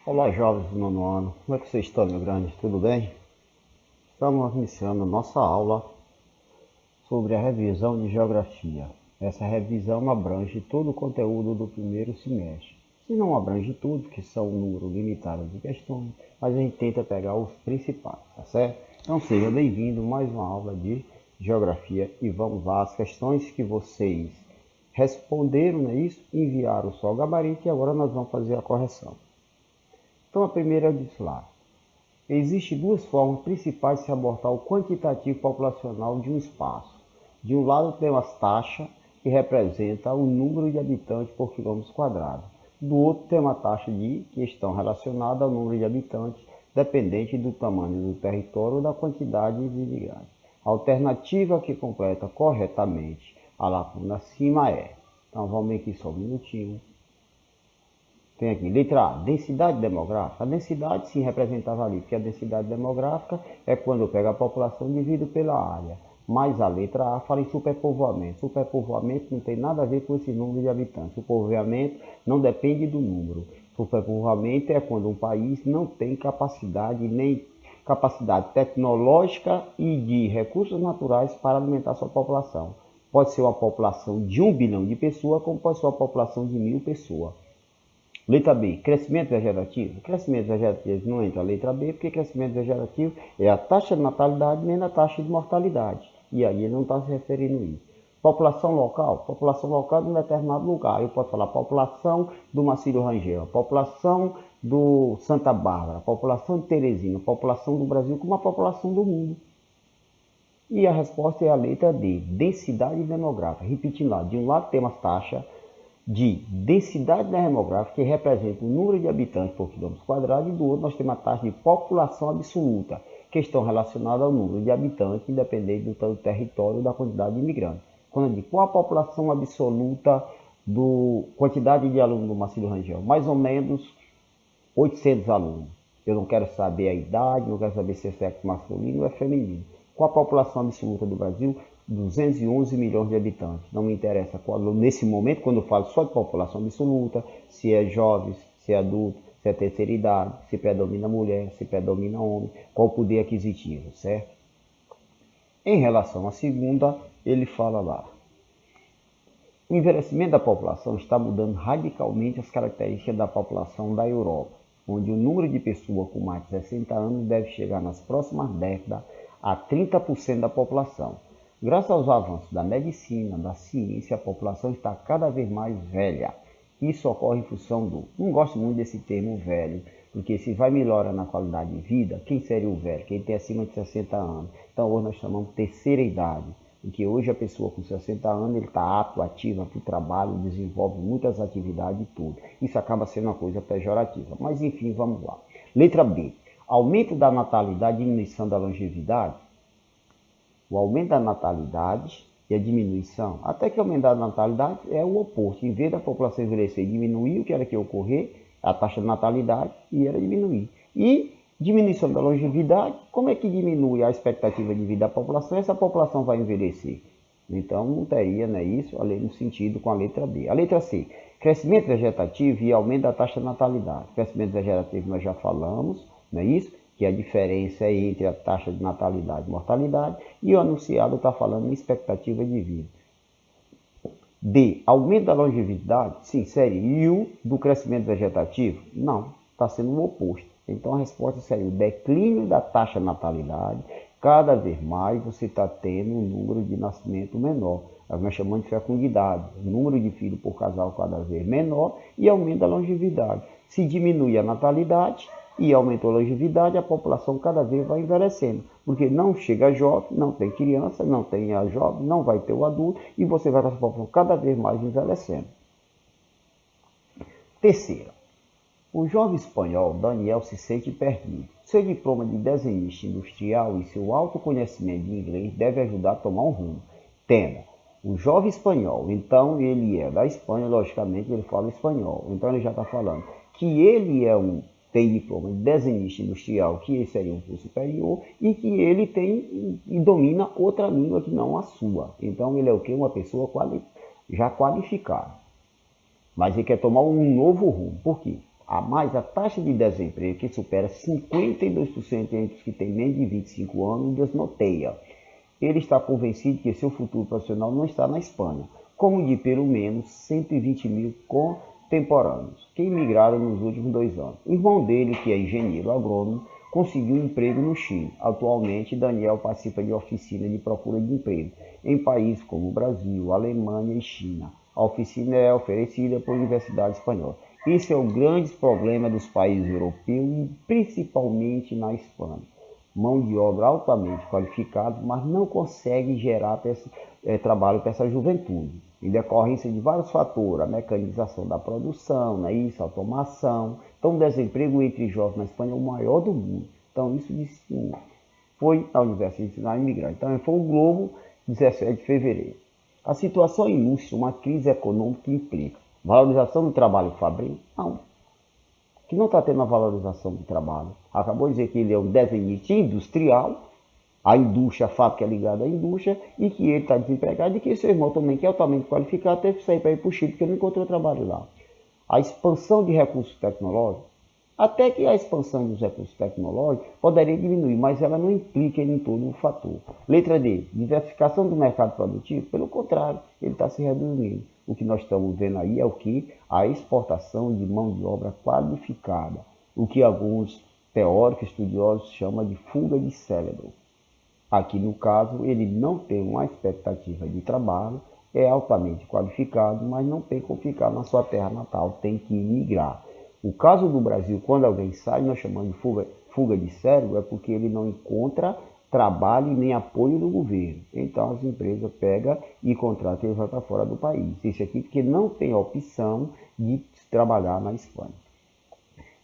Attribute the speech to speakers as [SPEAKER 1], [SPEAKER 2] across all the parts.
[SPEAKER 1] Olá, jovens do nono ano. Como é que vocês estão, meu grande? Tudo bem? Estamos iniciando nossa aula sobre a revisão de geografia. Essa revisão abrange todo o conteúdo do primeiro semestre. Se não abrange tudo, que são um número limitado de questões, mas a gente tenta pegar os principais, tá certo? Então seja bem-vindo a mais uma aula de geografia e vamos lá, as questões que vocês responderam, não é isso? Enviaram só o gabarito e agora nós vamos fazer a correção. Então a primeira diz lá: existem duas formas principais de se abordar o quantitativo populacional de um espaço. De um lado temos as taxas, que representa o número de habitantes por quilômetro quadrado. Do outro temos a taxa de que estão relacionadas ao número de habitantes, dependente do tamanho do território ou da quantidade de imigrantes. A alternativa que completa corretamente a lacuna acima é. Então vamos aqui só um minutinho. Tem aqui, letra A, densidade demográfica. A densidade sim representava ali, porque a densidade demográfica é quando eu pego a população dividido pela área. Mas a letra A fala em superpovoamento. Superpovoamento não tem nada a ver com esse número de habitantes. Superpovoamento não depende do número. Superpovoamento é quando um país não tem capacidade, nem capacidade tecnológica e de recursos naturais para alimentar sua população. Pode ser uma população de 1 bilhão de pessoas, como pode ser uma população de 1.000 pessoas. Letra B, crescimento vegetativo. Crescimento vegetativo não entra a letra B, porque crescimento vegetativo é a taxa de natalidade menos a taxa de mortalidade. E aí ele não está se referindo a isso. População local. População local de um determinado lugar. Eu posso falar população do Marcílio Rangel, população do Santa Bárbara, população de Teresina, população do Brasil como a população do mundo. E a resposta é a letra D, densidade demográfica. Repetindo lá, de um lado temos as taxas de densidade demográfica, que representa o número de habitantes por quilômetro quadrado, e do outro nós temos a taxa de população absoluta, que estão relacionadas ao número de habitantes, independente do território e da quantidade de imigrantes. Quando eu digo qual a população absoluta do quantidade de alunos do Marcílio Rangel, mais ou menos 800 alunos. Eu não quero saber a idade, não quero saber se é sexo masculino ou é feminino. Qual a população absoluta do Brasil? 211 milhões de habitantes. Não me interessa qual, nesse momento, quando eu falo só de população absoluta, se é jovens, se é adulto, se é terceira idade, se predomina mulher, se predomina homem, qual o poder aquisitivo, certo? Em relação à segunda, ele fala lá: o envelhecimento da população está mudando radicalmente as características da população da Europa, onde o número de pessoas com mais de 60 anos deve chegar nas próximas décadas a 30% da população. Graças aos avanços da medicina, da ciência, a população está cada vez mais velha. Isso ocorre em função do... Não gosto muito desse termo velho, porque se vai melhorar na qualidade de vida, quem seria o velho? Quem tem acima de 60 anos. Então hoje nós chamamos de terceira idade, porque hoje a pessoa com 60 anos ele está apto, ativa para o trabalho, desenvolve muitas atividades e tudo. Isso acaba sendo uma coisa pejorativa. Mas enfim, vamos lá. Letra B. Aumento da natalidade e diminuição da longevidade. O aumento da natalidade e a diminuição, até que o aumento da natalidade é o oposto. Em vez da população envelhecer e diminuir, o que era que ia ocorrer? A taxa de natalidade ia diminuir. E diminuição da longevidade, como é que diminui a expectativa de vida da população? Essa população vai envelhecer. Então não teria, né, isso, além no sentido com a letra B. A letra C, crescimento vegetativo e aumento da taxa de natalidade. Crescimento vegetativo nós já falamos, não é isso? Que a diferença é entre a taxa de natalidade e mortalidade, e o anunciado está falando em expectativa de vida. D, aumento da longevidade? Sim, seria. E o do crescimento vegetativo? Não, está sendo o oposto. Então a resposta seria o declínio da taxa de natalidade. Cada vez mais você está tendo um número de nascimento menor. Nós chamamos de fecundidade. O número de filhos por casal cada vez menor e aumento da longevidade. Se diminui a natalidade e aumentou a longevidade, a população cada vez vai envelhecendo, porque não chega jovem, não tem criança, não tem a jovem, não vai ter o adulto, e você vai com essa população cada vez mais envelhecendo. Terceira, o jovem espanhol Daniel se sente perdido. Seu diploma de desenhista industrial e seu alto conhecimento de inglês deve ajudar a tomar um rumo. Tema: o jovem espanhol, então ele é da Espanha, logicamente ele fala espanhol, então ele já está falando que ele tem diploma de desenhista industrial, que esse seria um curso superior, e que ele tem e domina outra língua que não a sua. Então ele é o quê? Uma pessoa já qualificada. Mas ele quer tomar um novo rumo. Por quê? a mais a taxa de desemprego, que supera 52% entre os que têm menos de 25 anos, desnorteia. Ele está convencido que seu futuro profissional não está na Espanha, como de pelo menos 120 mil contemporâneos que imigraram nos últimos 2 anos. O irmão dele, que é engenheiro agrônomo, conseguiu um emprego no Chile. Atualmente, Daniel participa de oficina de procura de emprego em países como Brasil, Alemanha e China. A oficina é oferecida por universidades espanholas. Esse é o grande problema dos países europeus, principalmente na Espanha. Mão de obra altamente qualificada, mas não consegue gerar trabalho para essa juventude, em decorrência de vários fatores, a mecanização da produção, né, isso, a automação. Então, o desemprego entre jovens na Espanha é o maior do mundo. Então, isso foi a Universidade de Ensinar Imigrante. Então, foi o Globo, 17 de fevereiro. A situação ilustra uma crise econômica que implica valorização do trabalho fabril? Não, que não está tendo a valorização do trabalho. Acabou de dizer que ele é um desenhista industrial, a indústria, a fábrica é ligada à indústria, e que ele está desempregado, e que seu irmão também, que é altamente qualificado, teve que sair para ir para o Chile, porque não encontrou trabalho lá. A expansão de recursos tecnológicos, até que a expansão dos recursos tecnológicos poderia diminuir, mas ela não implica em todo o fator. Letra D, diversificação do mercado produtivo, pelo contrário, ele está se reduzindo. O que nós estamos vendo aí é o que? A exportação de mão de obra qualificada, o que alguns teóricos estudiosos chamam de fuga de cérebro. Aqui no caso, ele não tem uma expectativa de trabalho, é altamente qualificado, mas não tem como ficar na sua terra natal, tem que migrar. O caso do Brasil, quando alguém sai, nós chamamos de fuga de cérebro, é porque ele não encontra trabalho nem apoio do governo. Então as empresas pegam e contratam e vai para fora do país. Isso aqui porque não tem opção de trabalhar na Espanha.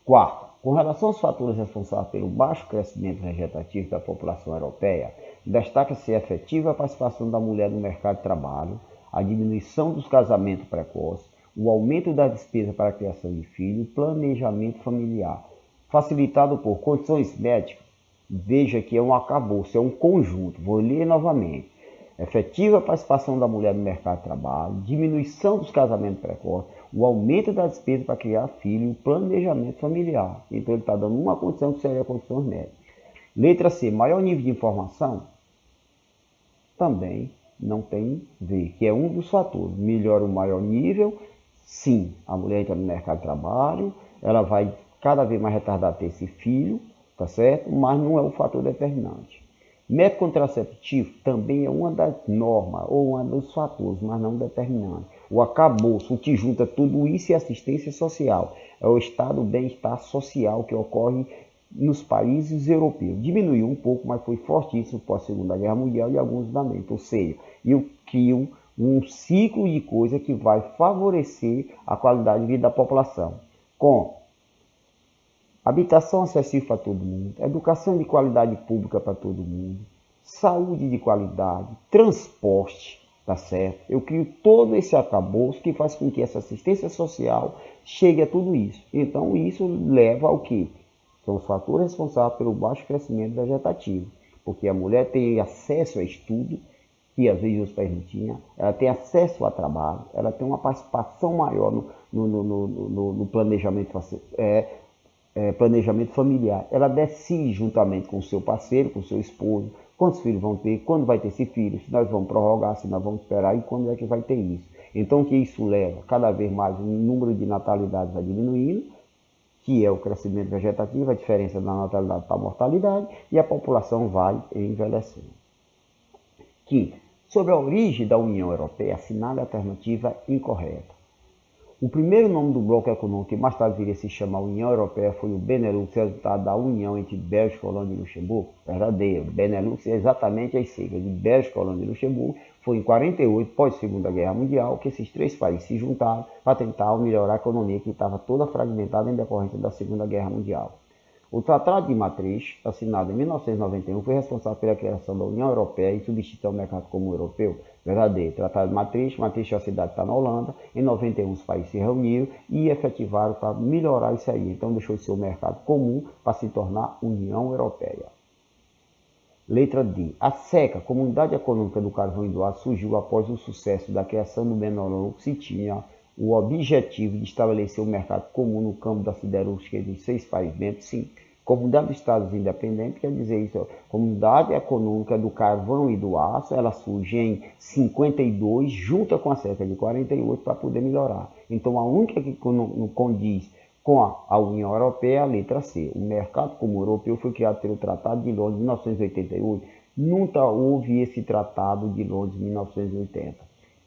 [SPEAKER 1] Quarto, com relação aos fatores responsáveis pelo baixo crescimento vegetativo da população europeia, destaca-se a efetiva participação da mulher no mercado de trabalho, a diminuição dos casamentos precoces, o aumento da despesa para a criação de filhos, planejamento familiar, facilitado por condições médicas. Veja que é um arcabouço, é um conjunto. Vou ler novamente. Efetiva participação da mulher no mercado de trabalho, diminuição dos casamentos precoces, o aumento da despesa para criar filho, o planejamento familiar. Então ele está dando uma condição que seria condições médicas. Letra C, maior nível de informação, também não tem a ver, que é um dos fatores. Melhora o maior nível, sim, a mulher entra no mercado de trabalho, ela vai cada vez mais retardar a ter esse filho, tá certo? Mas não é um fator determinante. Método contraceptivo também é uma das normas, ou um dos fatores, mas não determinante. O arcabouço, o que junta tudo isso e assistência social, é o estado do bem-estar social que ocorre nos países europeus. Diminuiu um pouco, mas foi fortíssimo pós Segunda Guerra Mundial e alguns andamentos. Ou seja, eu crio um ciclo de coisa que vai favorecer a qualidade de vida da população. Com habitação acessível para todo mundo, educação de qualidade pública para todo mundo, saúde de qualidade, transporte, tá certo? Eu crio todo esse arcabouço que faz com que essa assistência social chegue a tudo isso. Então isso leva ao quê? São os fatores responsáveis pelo baixo crescimento vegetativo, porque a mulher tem acesso a estudo, que às vezes os pais não tinham, ela tem acesso a trabalho, ela tem uma participação maior no planejamento planejamento familiar. Ela decide juntamente com o seu parceiro, com o seu esposo, quantos filhos vão ter, quando vai ter esse filho, se nós vamos prorrogar, se nós vamos esperar e quando é que vai ter isso. Então o que isso leva? Cada vez mais o número de natalidades vai diminuindo, que é o crescimento vegetativo, a diferença da natalidade para a mortalidade, e a população vai envelhecendo. Quinto, sobre a origem da União Europeia, assinale a alternativa incorreta. O primeiro nome do bloco econômico que mais tarde viria a se chamar União Europeia foi o Benelux, resultado da união entre Bélgica, Holanda e Luxemburgo. Verdadeiro, Benelux é exatamente as siglas de Bélgica, Holanda e Luxemburgo. Foi em 48, pós Segunda Guerra Mundial, que esses três países se juntaram para tentar melhorar a economia que estava toda fragmentada em decorrência da Segunda Guerra Mundial. O Tratado de Maastricht, assinado em 1991, foi responsável pela criação da União Europeia e substituiu o mercado comum europeu. Verdadeiro. Tratado de Maastricht, Maastricht é a cidade que está na Holanda. Em 91 os países se reuniram e efetivaram para melhorar isso aí. Então deixou de ser o mercado comum para se tornar União Europeia. Letra D. A SECA, Comunidade Econômica do Carvão e do Aço, surgiu após o sucesso da criação do Benelux e tinha o objetivo de estabelecer um mercado comum no campo da siderúrgica entre 6 países membros, sim. Comunidade dos Estados Independentes quer dizer isso, Comunidade Econômica do Carvão e do Aço, ela surge em 52, junta com a CEFTA de 48 para poder melhorar. Então a única que condiz com a União Europeia é a letra C. O mercado comum europeu foi criado pelo Tratado de Londres de 1988. Nunca houve esse Tratado de Londres de 1980.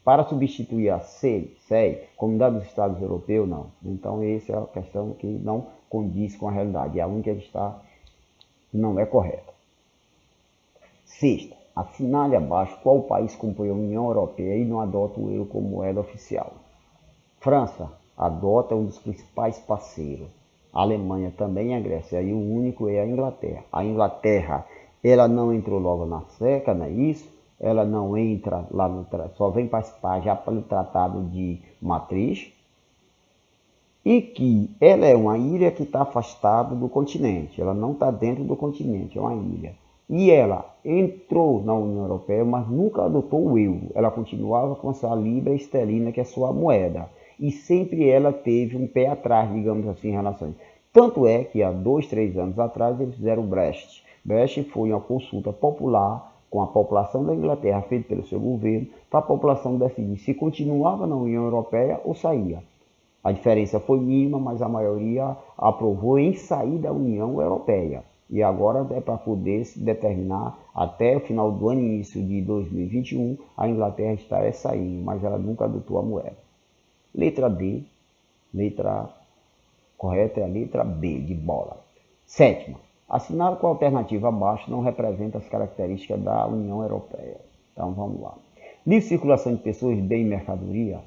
[SPEAKER 1] Para substituir a CEI, Comunidade dos Estados Europeus, não. Então essa é a questão que não condiz com a realidade, é a única que não é correta. Sexta, assinale abaixo qual país compõe a União Europeia e não adota o euro como moeda oficial. França adota um dos principais parceiros. A Alemanha também, a Grécia, e o único é a Inglaterra. A Inglaterra, ela não entrou logo na SECA, não é isso? Ela não entra lá no só vem participar já pelo Tratado de Maastricht, e que ela é uma ilha que está afastada do continente, ela não está dentro do continente, é uma ilha. E ela entrou na União Europeia, mas nunca adotou o euro, ela continuava com a sua libra esterlina, que é sua moeda, e sempre ela teve um pé atrás, digamos assim, em relação a isso. Tanto é que há 2, 3 anos atrás eles fizeram o Brexit. Brexit foi uma consulta popular com a população da Inglaterra, feita pelo seu governo, para a população decidir se continuava na União Europeia ou saía. A diferença foi mínima, mas a maioria aprovou em sair da União Europeia. E agora é para poder se determinar, até o final do ano, início de 2021, a Inglaterra estará saindo, mas ela nunca adotou a moeda. Letra D, letra correta é a letra B, de bola. Sétima, assinale com a alternativa abaixo não representa as características da União Europeia. Então vamos lá. Livre circulação de pessoas, bem e mercadoria.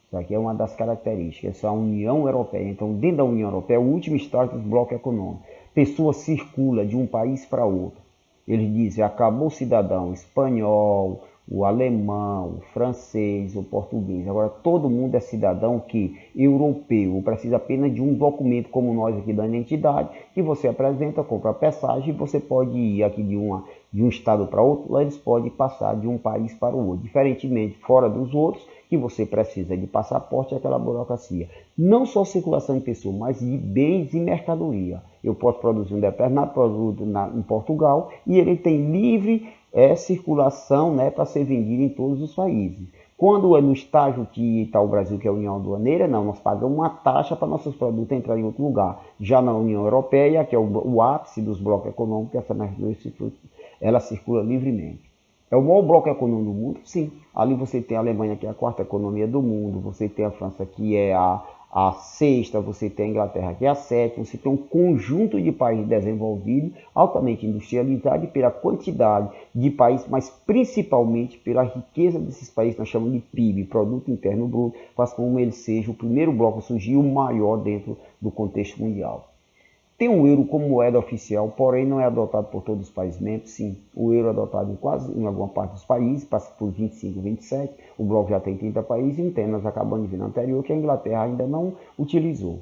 [SPEAKER 1] Isso aqui é uma das características, essa é a União Europeia. Então, dentro da União Europeia, o último estágio do bloco econômico. Pessoa circula de um país para outro. Eles dizem, acabou o cidadão espanhol, o alemão, o francês, o português. Agora, todo mundo é cidadão que europeu, precisa apenas de um documento como nós aqui da identidade, que você apresenta, compra a passagem, e você pode ir aqui de um estado para outro, lá eles podem passar de um país para o outro. Diferentemente, fora dos outros, que você precisa de passaporte e aquela burocracia. Não só circulação de pessoas, mas de bens e mercadoria. Eu posso produzir um determinado produto em Portugal e ele tem livre circulação, né, para ser vendido em todos os países. Quando é no estágio que está o Brasil, que é a União Aduaneira, não, nós pagamos uma taxa para nossos produtos entrarem em outro lugar. Já na União Europeia, que é o ápice dos blocos econômicos, essa mercadoria ela circula livremente. É o maior bloco econômico do mundo? Sim. Ali você tem a Alemanha, que é a quarta economia do mundo, você tem a França, que é a sexta, você tem a Inglaterra, que é a sétima, você tem um conjunto de países desenvolvidos, altamente industrializados, pela quantidade de países, mas principalmente pela riqueza desses países, nós chamamos de PIB, Produto Interno Bruto, faz com que ele seja o primeiro bloco a surgir, o maior dentro do contexto mundial. Tem o euro como moeda oficial, porém não é adotado por todos os países membros. Sim, o euro é adotado em alguma parte dos países, passa por 25, 27, o bloco já tem 30 países, e um tema, nós acabamos de ver no anterior, que a Inglaterra ainda não utilizou.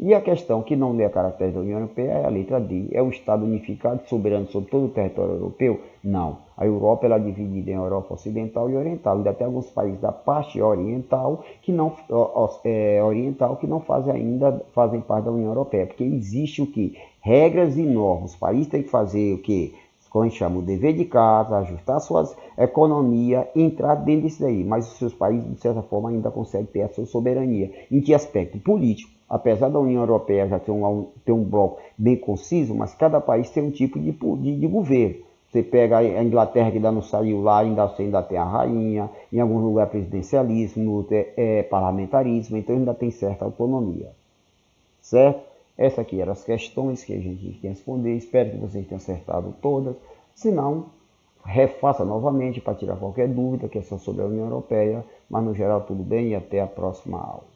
[SPEAKER 1] E a questão que não é a característica da União Europeia é a letra D. É um Estado unificado, soberano sobre todo o território europeu? Não. A Europa ela é dividida em Europa Ocidental e Oriental. Ainda tem alguns países da parte oriental que não fazem parte da União Europeia. Porque existe o quê? Regras e normas. Os países têm que fazer o quê? Como a gente chama, o dever de casa, ajustar suas economias, entrar dentro disso daí. Mas os seus países, de certa forma, ainda conseguem ter a sua soberania. Em que aspecto? Político. Apesar da União Europeia já ter um bloco bem conciso, mas cada país tem um tipo de governo. Você pega a Inglaterra, que ainda não saiu lá, você ainda tem a rainha, em alguns lugares presidencialismo, no outro parlamentarismo, então ainda tem certa autonomia. Certo? Essas aqui eram as questões que a gente tinha que responder. Espero que vocês tenham acertado todas. Se não, refaça novamente para tirar qualquer dúvida, que é só sobre a União Europeia. Mas no geral tudo bem e até a próxima aula.